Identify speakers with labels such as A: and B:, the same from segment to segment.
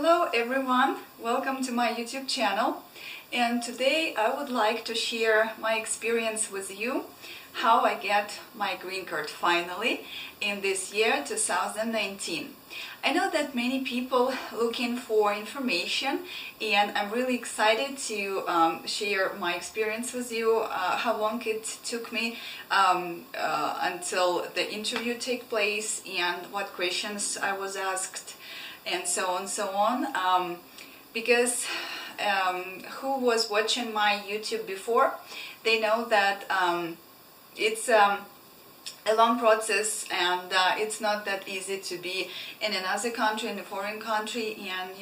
A: Hello everyone, welcome to my YouTube channel, and today I would like to share my experience with you, how I get my green card finally in this year 2019. I know that many people looking for information, and I'm really excited to share my experience with you, how long it took me until the interview take place and what questions I was asked, and so on so on, because who was watching my YouTube before, they know that it's a long process, and it's not that easy to be in another country, in a foreign country. And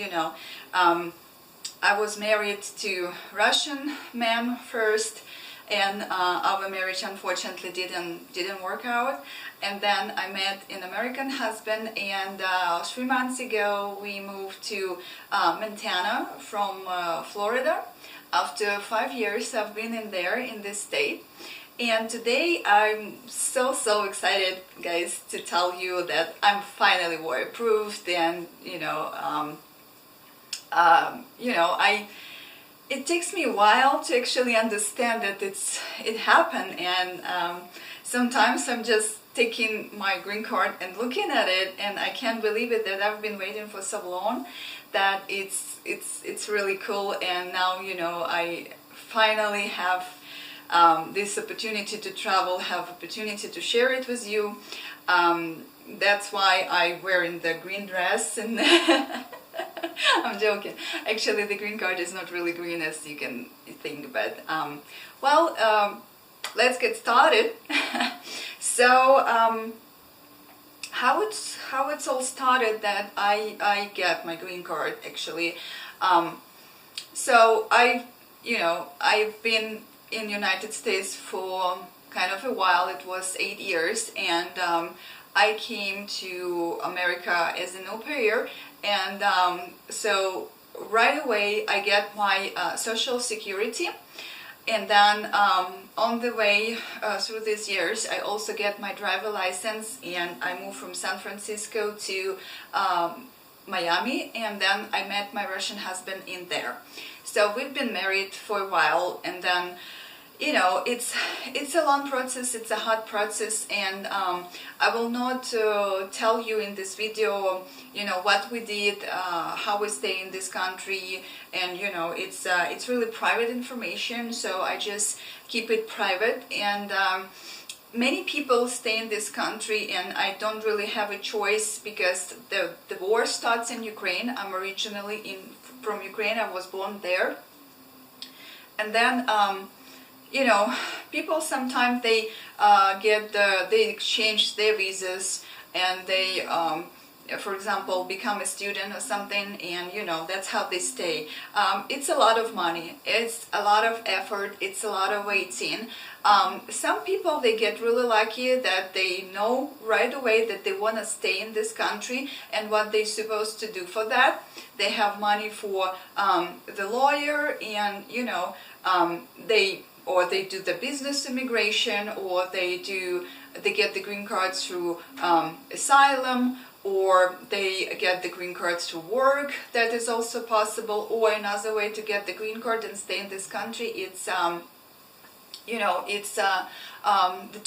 A: I was married to Russian man first, and our marriage unfortunately didn't work out. And then I met an American husband, and 3 months ago we moved to Montana from Florida. After 5 years I've been in this state, and today I'm so excited, guys, to tell you that I'm finally war approved. And it takes me a while to actually understand that it happened, and sometimes I'm just taking my green card and looking at it, and I can't believe it that I've been waiting for so long, that it's really cool. And now I finally have this opportunity to travel, have opportunity to share it with you. That's why I wearing the green dress, and I'm joking. Actually, the green card is not really green as you can think, but let's get started. So how it's all started that I get my green card actually. So I've been in United States for kind of a while. It was 8 years, and I came to America as an au pair, and so right away I get my Social Security, and then on the way through these years I also get my driver license, and I moved from San Francisco to Miami, and then I met my Russian husband in there. So we've been married for a while, and then it's a long process, it's a hard process, and I will not tell you in this video what we did, how we stay in this country, and it's really private information, so I just keep it private. And many people stay in this country, and I don't really have a choice, because the war starts in Ukraine. I'm originally from Ukraine, I was born there. And then people sometimes they they exchange their visas, and they for example become a student or something, and that's how they stay. It's a lot of money, it's a lot of effort, it's a lot of waiting. Some people, they get really lucky that they know right away that they want to stay in this country, and what they're supposed to do for that. They have money for the lawyer, and they do the business immigration, or they get the green cards through asylum, or they get the green cards to work. That is also possible. Or another way to get the green card and stay in this country, it's the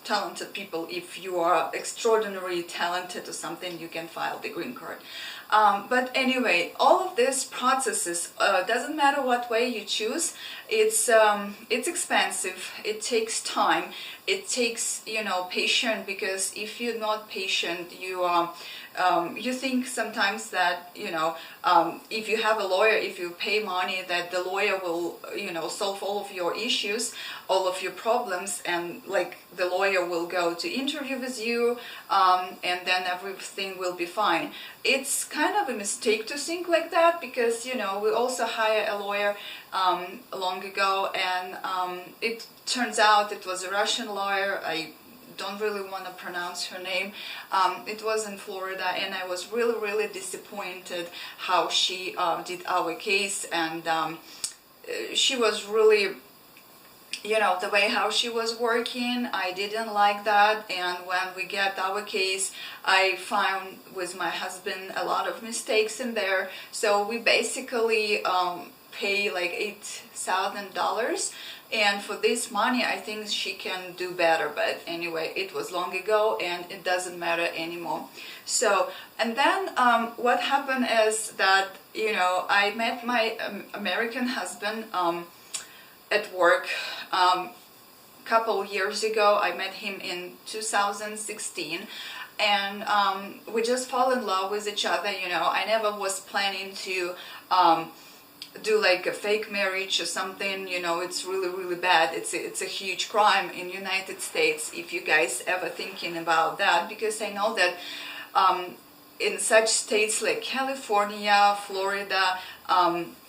A: talented people. If you are extraordinarily talented or something, you can file the green card. But anyway, all of these processes, doesn't matter what way you choose, it's expensive, it takes time, it takes patience, because if you're not patient, you think sometimes that if you have a lawyer, if you pay money, that the lawyer will solve all of your issues, all of your problems, and like the lawyer will go to interview with you, and then everything will be fine. It's kind of a mistake to think like that, because we also hired a lawyer long ago, and it turns out it was a Russian lawyer. I don't really want to pronounce her name. It was in Florida, and I was really disappointed how she did our case, and she was really you know, the way how she was working, I didn't like that. And when we get our case, I found with my husband a lot of mistakes in there. So we basically pay like $8,000, and for this money I think she can do better. But anyway, it was long ago and it doesn't matter anymore. So, and then what happened is that, you know, I met my American husband at work couple years ago. I met him in 2016, and we just fall in love with each other. You know, I never was planning to do like a fake marriage or something. You know, it's really bad. It's a huge crime in United States, if you guys ever thinking about that, because I know that in such states like California, Florida,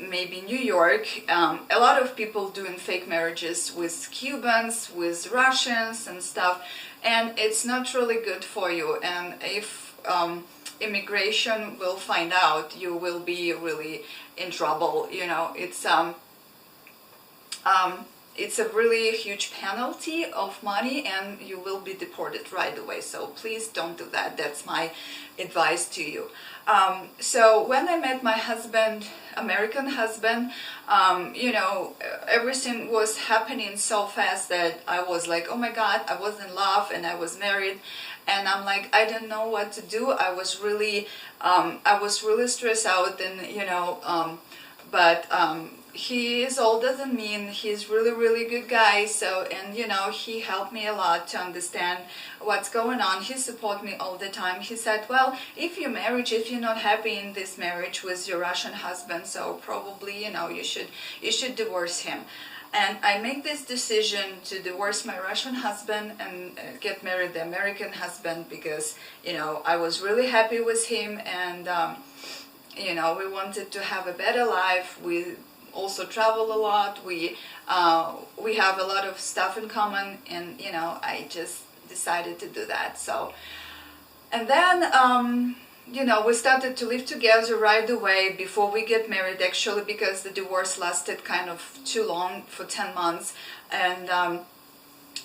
A: maybe New York, a lot of people doing fake marriages with Cubans, with Russians and stuff, and it's not really good for you. And if immigration will find out, you will be really in trouble. You know, it's a really huge penalty of money, and you will be deported right away. So please don't do that. That's my advice to you. So when I met my husband, American husband, you know, everything was happening so fast that I was like, oh my God, I was in love and I was married. And I'm like, I didn't know what to do. I was really stressed out, and you know, but he is older than me, and he's really good guy. So, and you know, he helped me a lot to understand what's going on. He supported me all the time. He said, well, if you're not happy in this marriage with your Russian husband, so probably, you know, you should divorce him. And I make this decision to divorce my Russian husband and get married the American husband, because, you know, I was really happy with him, and you know, we wanted to have a better life. We also travel a lot. We have a lot of stuff in common, and you know, I just decided to do that. So, and then you know, we started to live together right away before we get married, actually, because the divorce lasted kind of too long, for 10 months, and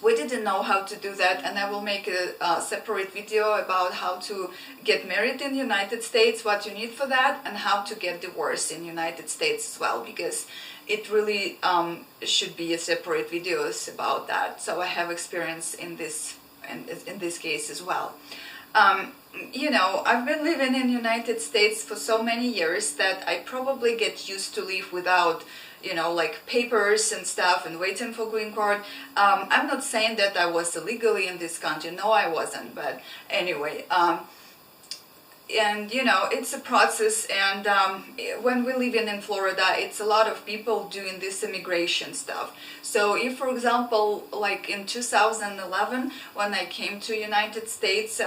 A: we didn't know how to do that. And I will make a separate video about how to get married in the United States, what you need for that, and how to get divorced in the United States as well, because it really should be a separate videos about that. So I have experience in this case as well. You know, I've been living in the United States for so many years that I probably get used to live without, you know, like papers and stuff and waiting for green card. I'm not saying that I was illegally in this country. No, I wasn't. But anyway, and you know, it's a process. And when we live in Florida, it's a lot of people doing this immigration stuff. So if, for example, like in 2011, when I came to United States,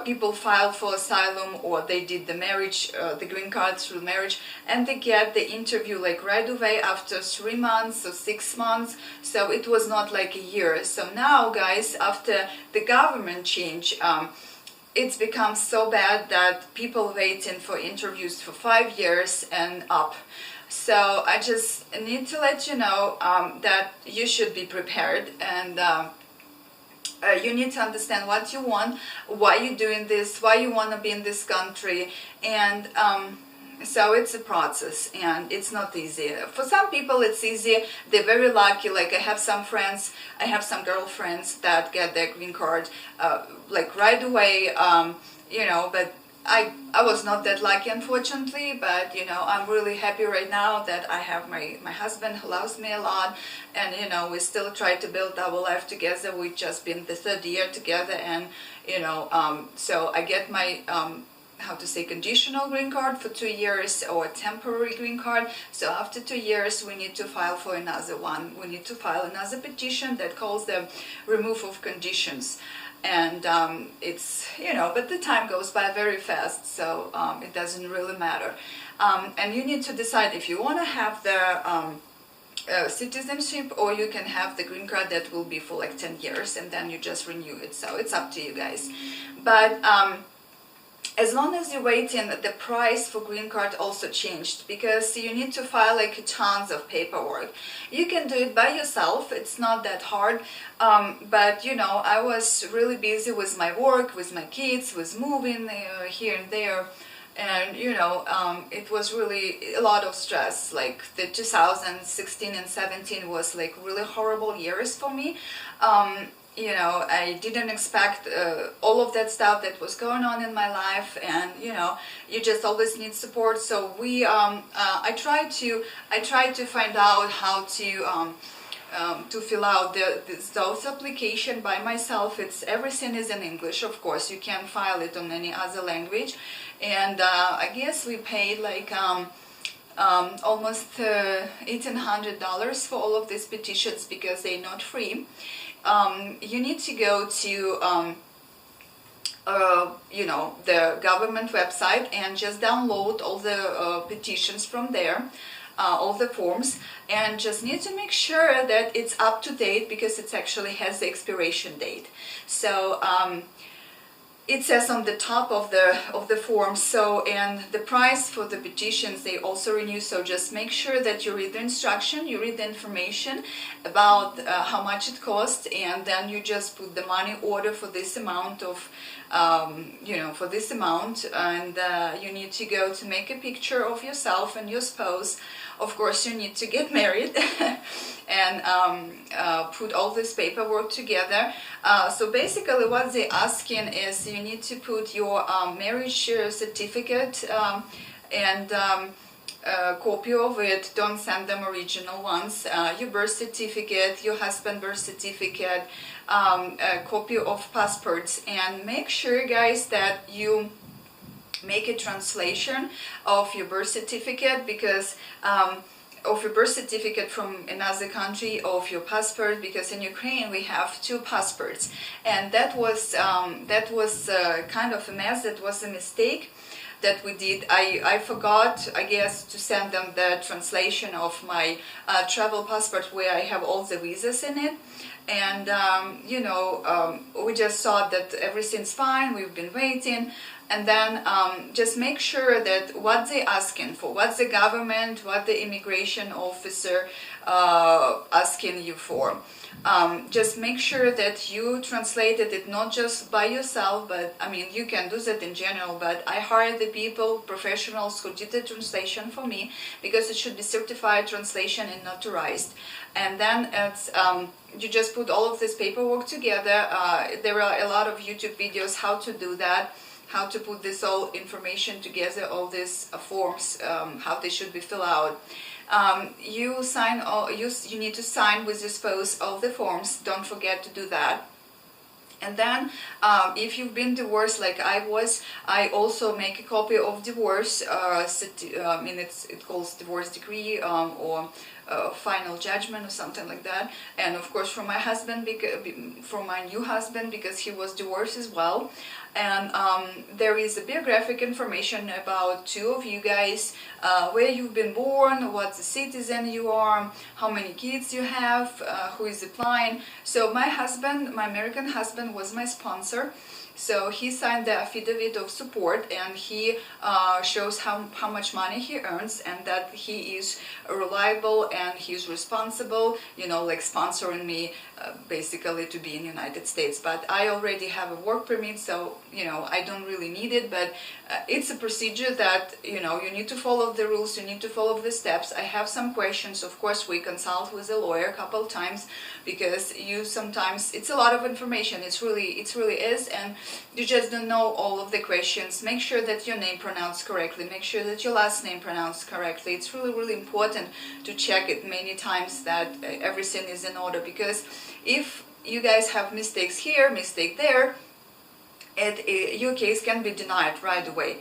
A: people filed for asylum, or they did the marriage, the green card through marriage, and they get the interview like right away after 3 months or 6 months. So it was not like a year. So now, guys, after the government change, it's become so bad that people waiting for interviews for 5 years and up. So I just need to let you know that you should be prepared, and you need to understand what you want, why you're doing this, why you want to be in this country, and so it's a process, and it's not easy. For some people it's easy. They're very lucky. Like I have some friends, I have some girlfriends that get their green card like right away, you know, but I was not that lucky, unfortunately. But you know, I'm really happy right now that I have my husband who loves me a lot, and you know, we still try to build our life together. We've just been the 3rd year together, and you know, so I get my how to say, conditional green card for 2 years, or temporary green card. So after 2 years we need to file for another one. We need to file another petition that calls the remove of conditions. And it's, you know, but the time goes by very fast, so it doesn't really matter. And you need to decide if you want to have the citizenship, or you can have the green card that will be for like 10 years, and then you just renew it. So it's up to you guys. But as long as you're waiting, the price for green card also changed, because you need to file like tons of paperwork. You can do it by yourself, it's not that hard, but you know, I was really busy with my work, with my kids, with moving here and there, and you know, it was really a lot of stress. Like the 2016 and 17 was like really horrible years for me. You know, I didn't expect all of that stuff that was going on in my life, and you know, you just always need support. So we, I tried to find out how to fill out those application by myself. It's everything is in English, of course. You can't file it on any other language, and I guess we paid like almost $1,800 for all of these petitions because they're not free. You need to go to you know, the government website and just download all the petitions from there, all the forms, and just need to make sure that it's up to date, because it actually has the expiration date. So it says on the top of the form. So, and the price for the petitions, they also renew. So just make sure that you read the instruction, you read the information about how much it costs, and then you just put the money order for this amount of you know, for this amount, and you need to go to make a picture of yourself and your spouse. Of course, you need to get married and put all this paperwork together. So basically what they're asking is you need to put your marriage certificate and a copy of it. Don't send them original ones. Your birth certificate, your husband's birth certificate, a copy of passports, and make sure, guys, that you make a translation of your birth certificate, because of your birth certificate from another country, of your passport, because in Ukraine we have 2 passports, and that was kind of a mess. That was a mistake that we did. I forgot, I guess, to send them the translation of my travel passport where I have all the visas in it. And you know, we just thought that everything's fine, we've been waiting, and then just make sure that what they're asking for, what the government, what the immigration officer asking you for, just make sure that you translated it not just by yourself, but I mean, you can do that in general, but I hired the people, professionals who did the translation for me, because it should be certified translation and notarized. And then it's you just put all of this paperwork together. There are a lot of YouTube videos how to do that, how to put this all information together, all these forms, how they should be filled out. You sign, you need to sign with your spouse all the forms. Don't forget to do that. And then if you've been divorced like I was, I also make a copy of divorce, I mean it calls divorce decree or final judgment or something like that. And of course from my husband, from my new husband, because he was divorced as well. And there is a biographic information about 2 of you guys, where you've been born, what the citizen you are, how many kids you have, who is applying. So my husband, my American husband, was my sponsor. So he signed the affidavit of support, and he shows how much money he earns, and that he is reliable and he's responsible, you know, like sponsoring me basically to be in the United States. But I already have a work permit, so you know, I don't really need it, but it's a procedure that, you know, you need to follow the rules, you need to follow the steps. I have some questions. Of course, we consult with a lawyer a couple times, because you sometimes, it's a lot of information, it really is, and you just don't know all of the questions. Make sure that your name pronounced correctly, make sure that your last name pronounced correctly. It's really important to check it many times that everything is in order, because if you guys have mistakes here, mistake there, your case can be denied right away,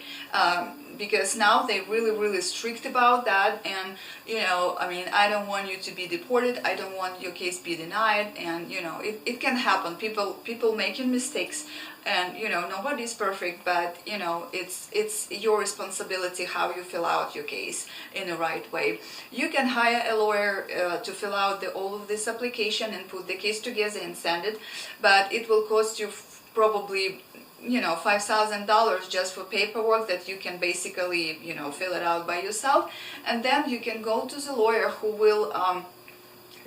A: because now they're really strict about that. And you know, I mean, I don't want you to be deported, I don't want your case be denied, and you know, it can happen, people making mistakes, and you know, nobody's perfect, but you know, it's your responsibility how you fill out your case in the right way. You can hire a lawyer to fill out all of this application and put the case together and send it, but it will cost you probably $5,000 just for paperwork that you can basically, fill it out by yourself. And then you can go to the lawyer who will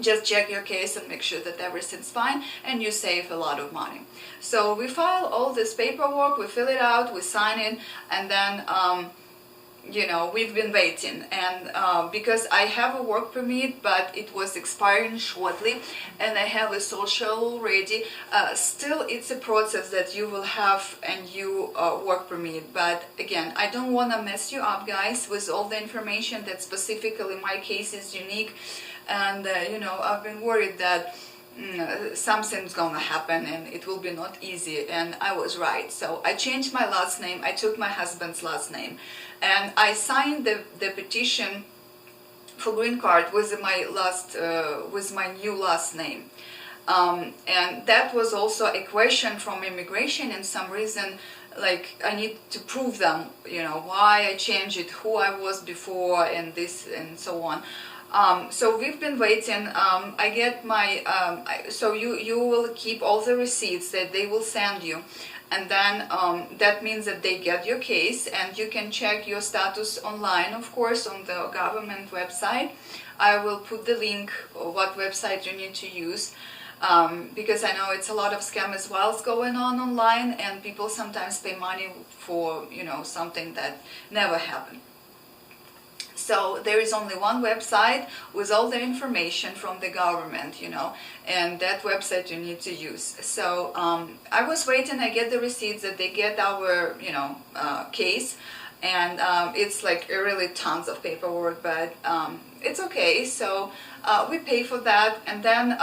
A: just check your case and make sure that everything's fine, and you save a lot of money. So we file all this paperwork, we fill it out, we sign it, and then we've been waiting, and because I have a work permit, but it was expiring shortly, and I have a social already, still it's a process that you will have a new work permit. But again, I don't want to mess you up, guys, with all the information that specifically my case is unique, and I've been worried that something's gonna happen and it will be not easy, and I was right. So I changed my last name, I took my husband's last name, and I signed the petition for green card with my new last name, and that was also a question from immigration, and some reason, like, I need to prove them, why I changed it, who I was before, and this and so on. So we've been waiting. I get my, so you will keep all the receipts that they will send you, and then that means that they get your case, and you can check your status online, of course, on the government website. I will put the link of what website you need to use, because I know it's a lot of scam as well going on online, and people sometimes pay money for, something that never happened. So there is only one website with all the information from the government, and that website you need to use. So I was waiting, I get the receipts that they get our, case, and it's like really tons of paperwork, but it's okay. So we pay for that, and then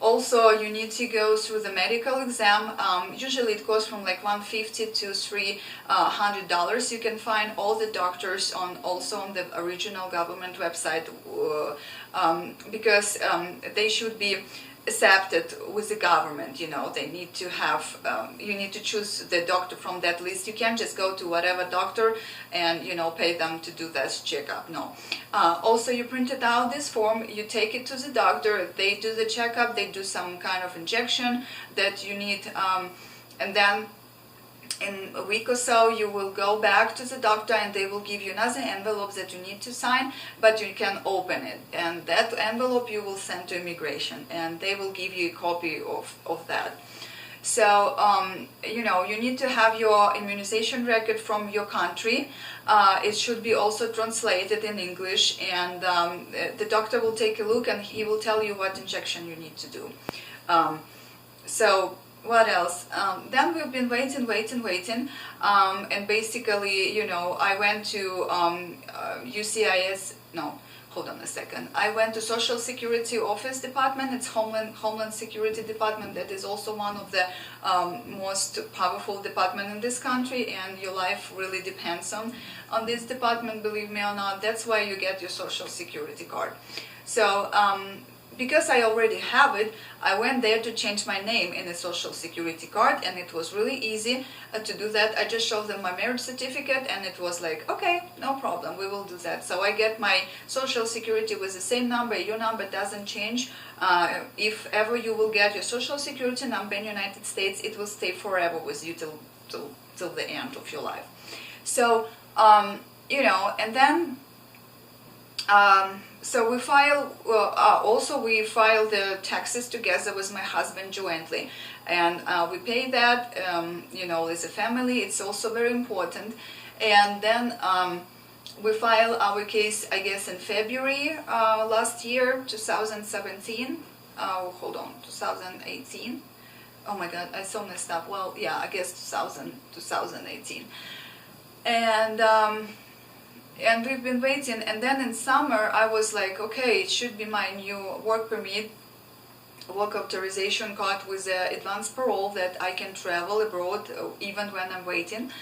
A: also you need to go through the medical exam. Usually it goes from like $150 to $300. You can find all the doctors also on the original government website, because they should be accepted with the government. They need to have, you need to choose the doctor from that list. You can't just go to whatever doctor and pay them to do this checkup. No. Also, you printed out this form, you take it to the doctor, they do the checkup, they do some kind of injection that you need, and then in a week or so you will go back to the doctor, and they will give you another envelope that you need to sign, but you can open it, and that envelope you will send to immigration, and they will give you a copy of that. So you need to have your immunization record from your country. It should be also translated in English, and the doctor will take a look, and he will tell you what injection you need to do. So what else? Then we've been waiting, and basically, I went to UCIS, no, hold on a second. I went to Social Security Office Department. It's Homeland Security Department. That is also one of the most powerful department in this country, and your life really depends on this department, believe me or not. That's why you get your Social Security card. So because I already have it, I went there to change my name in a Social Security card, and it was really easy to do that. I just showed them my marriage certificate, and it was like, okay, no problem, we will do that. So I get my Social Security with the same number. Your number doesn't change. If ever you will get your Social Security number in the United States, it will stay forever with you till the end of your life. So, and then so we file, also we file the taxes together with my husband jointly, and we pay that, as a family. It's also very important. And then we file our case, I guess, in February last year, 2017. Hold on, 2018. Oh my God, I so messed up. Well, yeah, I guess 2018. And we've been waiting, and then in summer I was like, okay, it should be my new work permit, work authorization card with advanced parole that I can travel abroad even when I'm waiting.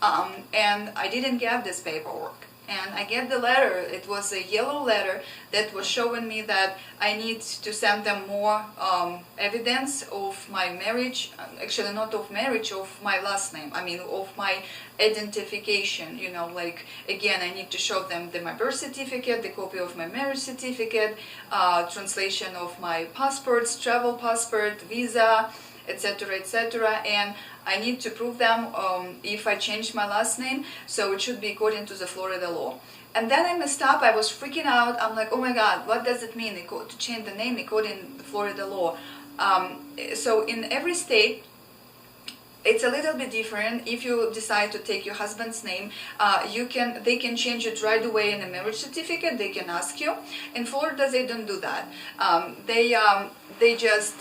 A: And I didn't get this paperwork. And I get the letter. It was a yellow letter that was showing me that I need to send them more evidence of my marriage. Actually, not of marriage, of my last name. I mean, of my identification. Like, again, I need to show them my birth certificate, the copy of my marriage certificate, translation of my passports, travel passport, visa, etc., etc., and I need to prove them if I change my last name, so it should be according to the Florida law. And then I messed up. I was freaking out. I'm like, oh my God, what does it mean to change the name according to Florida law? So in every state, it's a little bit different. If you decide to take your husband's name, they can change it right away in a marriage certificate. They can ask you. In Florida, they don't do that. They just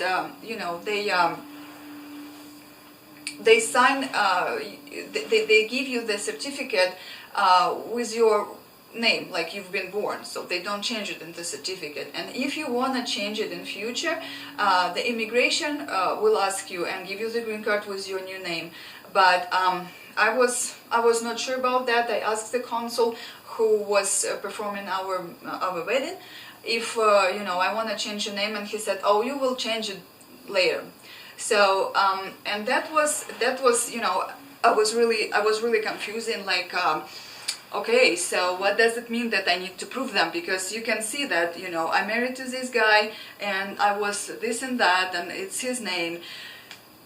A: they sign. They give you the certificate with your name, like you've been born, so they don't change it in the certificate. And if you want to change it in future, the immigration will ask you and give you the green card with your new name. But I was not sure about that. I asked the consul who was performing our wedding if I want to change the name, and he said, oh, you will change it later. So and that was I was really confusing, like okay, so what does it mean that I need to prove them? Because you can see that, I'm married to this guy and I was this and that and it's his name.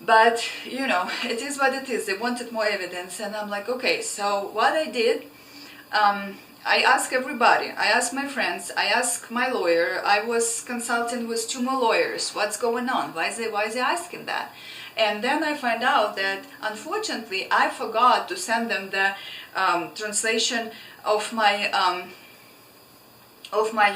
A: But, it is what it is. They wanted more evidence, and I'm like, okay, so what I did, I asked everybody. I asked my friends. I asked my lawyer. I was consulting with 2 more lawyers. What's going on? Why is they asking that? And then I find out that, unfortunately, I forgot to send them the translation of my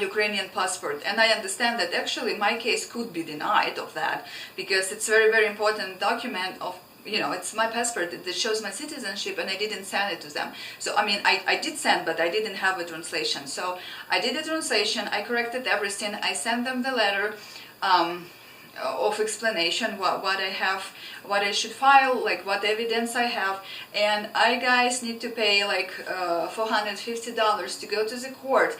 A: Ukrainian passport. And I understand that actually my case could be denied of that, because it's a very, very important document of, it's my passport that shows my citizenship, and I didn't send it to them. So, I mean, I did send, but I didn't have a translation. So I did a translation, I corrected everything, I sent them the letter of explanation, what I have, what I should file, like what evidence I have, and I guys need to pay like $450 to go to the court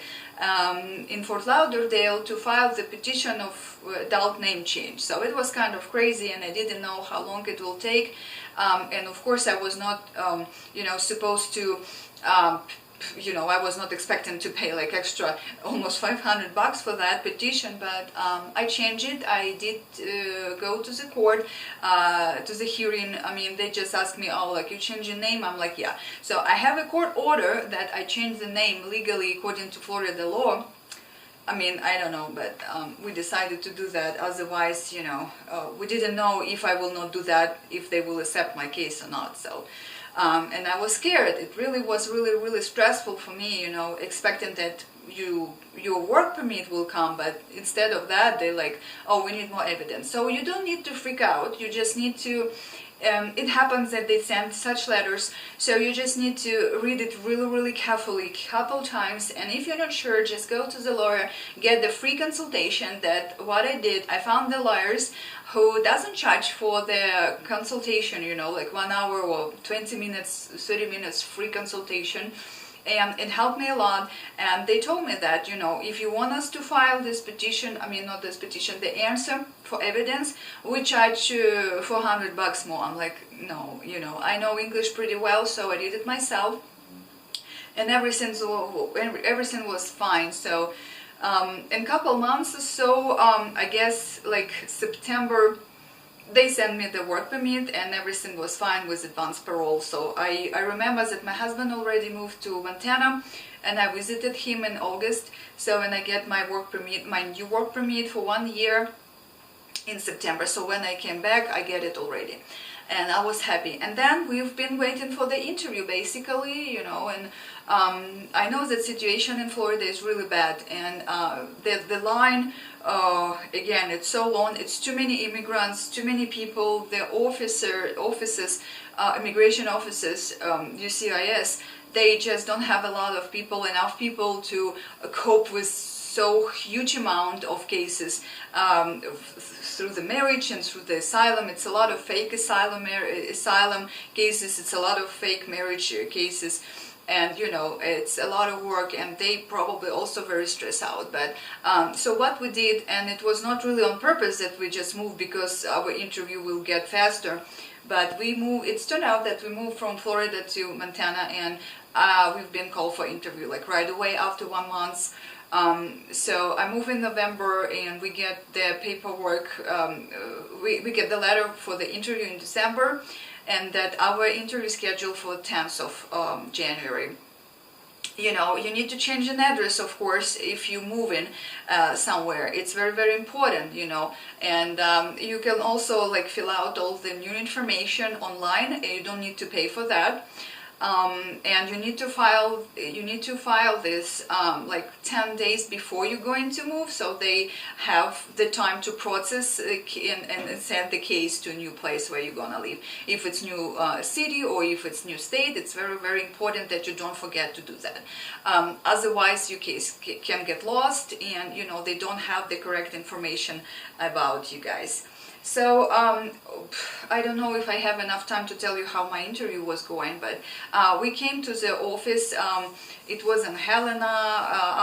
A: in Fort Lauderdale to file the petition of adult name change. So it was kind of crazy, and I didn't know how long it will take, and of course I was not supposed to I was not expecting to pay like extra almost $500 for that petition, but I changed it. I did go to the court, to the hearing. I mean, they just asked me, oh, like, you change your name? I'm like, yeah. So I have a court order that I changed the name legally according to Florida law. I mean, I don't know, but we decided to do that. Otherwise, we didn't know if I will not do that, if they will accept my case or not. So. And I was scared. It really was really stressful for me, expecting that your work permit will come, but instead of that, they're like, oh, we need more evidence. So you don't need to freak out. You just need to, it happens that they send such letters, so you just need to read it really carefully a couple times, and if you're not sure, just go to the lawyer, get the free consultation. That what I did, I found the lawyers who doesn't charge for the consultation, like 1 hour or 20 minutes, 30 minutes free consultation. And it helped me a lot. And they told me that, if you want us to file this petition, I mean, not this petition, the answer for evidence, we charge $400 more. I'm like, no, I know English pretty well, so I did it myself. And everything was fine. So in a couple months or so, I guess like September, they sent me the work permit and everything was fine with advance parole. So I remember that my husband already moved to Montana, and I visited him in August. So when I get my work permit, my new work permit for 1 year in September. So when I came back, I get it already. And I was happy. And then we've been waiting for the interview, basically, and I know that situation in Florida is really bad, and the line, again, it's so long, it's too many immigrants, too many people, the offices, immigration offices, USCIS, they just don't have enough people to cope with so huge amount of cases through the marriage and through the asylum. It's a lot of fake asylum cases, it's a lot of fake marriage cases, and it's a lot of work, and they probably also very stressed out. But so what we did, and it was not really on purpose that we just moved because our interview will get faster, but it's turned out that we moved from Florida to Montana, and we've been called for interview like right away after 1 month. So I move in November, and we get the paperwork, we get the letter for the interview in December, and that our interview is scheduled for 10th of January. You know, you need to change an address, of course, if you move in somewhere. It's very, very important, you know. And you can also like fill out all the new information online, and you don't need to pay for that. And you need to file this like 10 days before you're going to move, so they have the time to process and send the case to a new place where you're gonna live. If it's new city or if it's new state, it's very, very important that you don't forget to do that. Otherwise your case can get lost, and you know they don't have the correct information about you guys. So I don't know if I have enough time to tell you how my interview was going, but we came to the office. It was in Helena.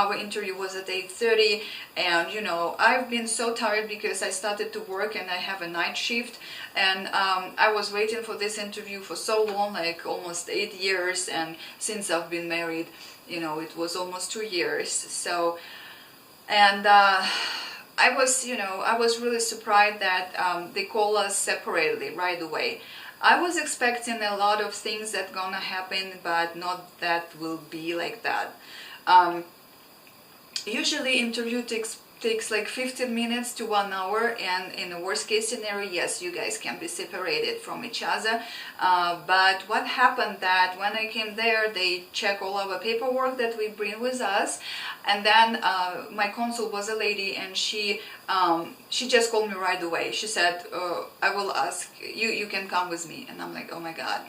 A: Our interview was at 8:30, and you know I've been so tired because I started to work and I have a night shift, and I was waiting for this interview for so long, like almost 8 years, and since I've been married, you know, it was almost 2 years. So, and I was really surprised that they call us separately right away. I was expecting a lot of things that gonna happen, but not that will be like that. Usually interview takes like 15 minutes to 1 hour, and in the worst case scenario, yes, you guys can be separated from each other. But what happened that when I came there, they check all our paperwork that we bring with us, and then my consul was a lady, and she just called me right away. She said, I will ask you, you can come with me. And I'm like, oh my God.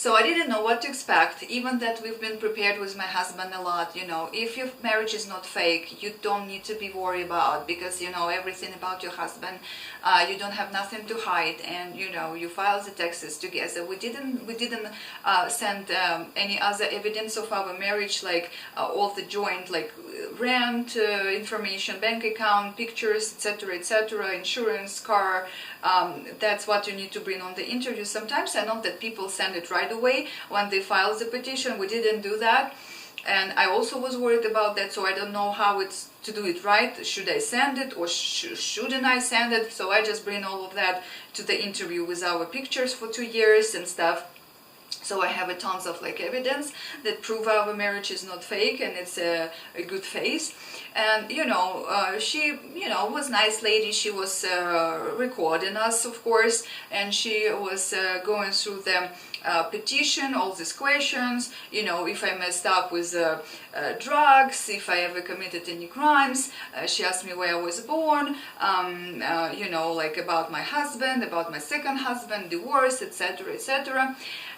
A: So I didn't know what to expect, even that we've been prepared with my husband a lot. You know, if your marriage is not fake, you don't need to be worried about, because you know everything about your husband. You don't have nothing to hide, and you know you file the taxes together. We didn't send any other evidence of our marriage, like all the joint, like rent information, bank account, pictures, etc., etc., insurance, car. That's what you need to bring on the interview. Sometimes I know that people send it right away when they file the petition. We didn't do that, and I also was worried about that, so I don't know how it's to do it right. Should I send it or shouldn't I send it? So I just bring all of that to the interview with our pictures for 2 years and stuff. So I have a tons of like evidence that prove our marriage is not fake, and it's a good face. And you know, she was nice lady. She was recording us, of course, and she was going through the petition, all these questions. You know, if I messed up with drugs, if I ever committed any crimes. She asked me where I was born. You know, like about my husband, about my second husband, divorce, etc., etc.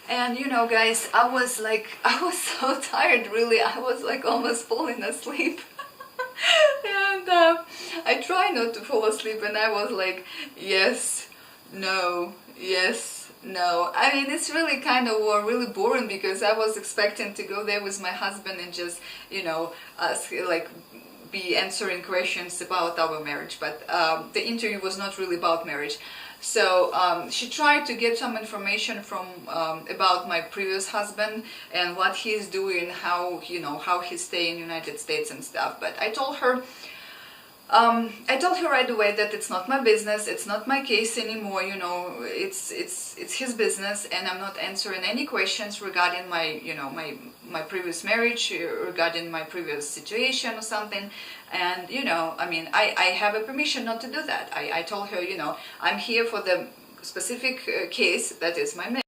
A: And you know, guys, I was so tired, really. I was like almost falling asleep. And I try not to fall asleep, and I was like, yes, no, yes, no. I mean, it's really kind of really boring, because I was expecting to go there with my husband and just, you know, ask, like, be answering questions about our marriage. But the interview was not really about marriage. So she tried to get some information from about my previous husband and what he's doing, how he stay in United States and stuff. But I told her right away that it's not my business, it's not my case anymore. You know, it's his business, and I'm not answering any questions regarding my my previous marriage, regarding my previous situation or something. And you know, I mean, I have a permission not to do that. I told her, you know, I'm here for the specific case that is my marriage.